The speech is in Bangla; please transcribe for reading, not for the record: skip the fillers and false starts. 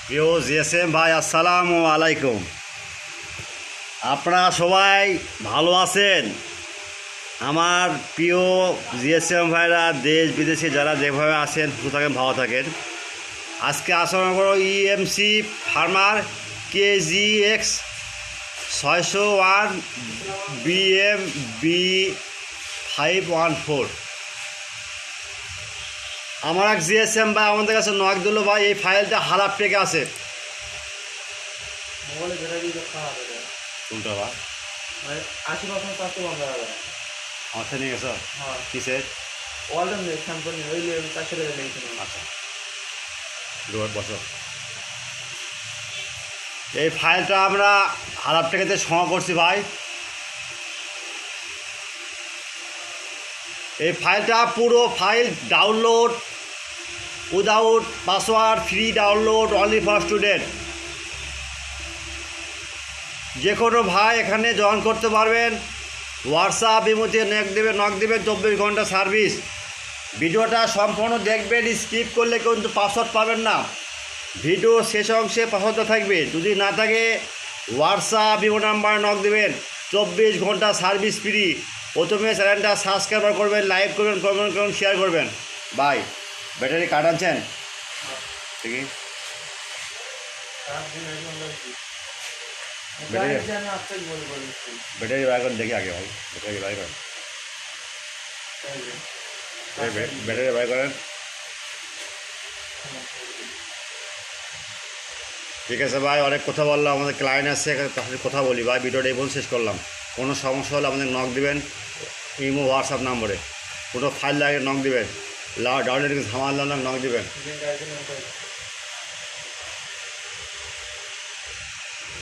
প্রিয় জিএসএম ভাই, আসসালামু আলাইকুম। আপনারা সবাই ভালো আছেন? আমার প্রিয় জিএসএম ভাইরা দেশ বিদেশে যারা যেভাবে আছেন সুস্থ থাকেন, ভালো থাকেন। আজকে আলোচনা করব ইএমসি ফার্মার KGX6001BM B514। আমার এক জিএসএম ভাই আমাদের কাছে নক দিল, ভাই এই ফাইলটা খারাপ টেকে আছে। কোনটা বা আচ্ছা, নিয়ে গেছো কিসে? আচ্ছা, বসো। এই ফাইলটা আমরা খারাপ টেকেতে সংগ্রহ করছি ভাই। এই ফাইলটা পুরো file download without password, free download, only for student. যে কোনো ভাই এখানে জয়েন করতে পারবেন। হোয়াটসঅ্যাপ ইমোতে নক দেবেন, 24 ঘন্টা সার্ভিস। ভিডিওটা সম্পূর্ণ দেখবেন, স্কিপ করলে কিন্তু পাসওয়ার্ড পাবেন না। ভিডিও শেষ অংশে পাসওয়ার্ডটা থাকবে, যদি না থাকে হোয়াটসঅ্যাপ ইমো নাম্বারে নক দেবেন, 24 ঘন্টা সার্ভিস ফ্রি। প্রথমে চ্যানেলটা সাবস্ক্রাইব করবেন, লাইক করবেন, কমেন্ট করবেন, শেয়ার করবেন। ভাই ব্যাটারি কার্ড আনছেন? ঠিক আছে, ব্যাটারি বার করেন দেখি আগে। ভাই ব্যাটারি বার করেন, ব্যাটারি বার করেন। ঠিক আছে ভাই, অনেক কথা বললাম, আমাদের ক্লায়েন্ট আসছে, তার সাথে কথা বলি ভাই। ভিডিওটা এই শেষ করলাম। কোনো সমস্যা হলে আমাদের নক দেবেন ইমো হোয়াটসঅ্যাপ নাম্বারে। কোনো ফাইল লাগে নক দেবেন, ডাউনলোড ঝামাল নক দেবেন।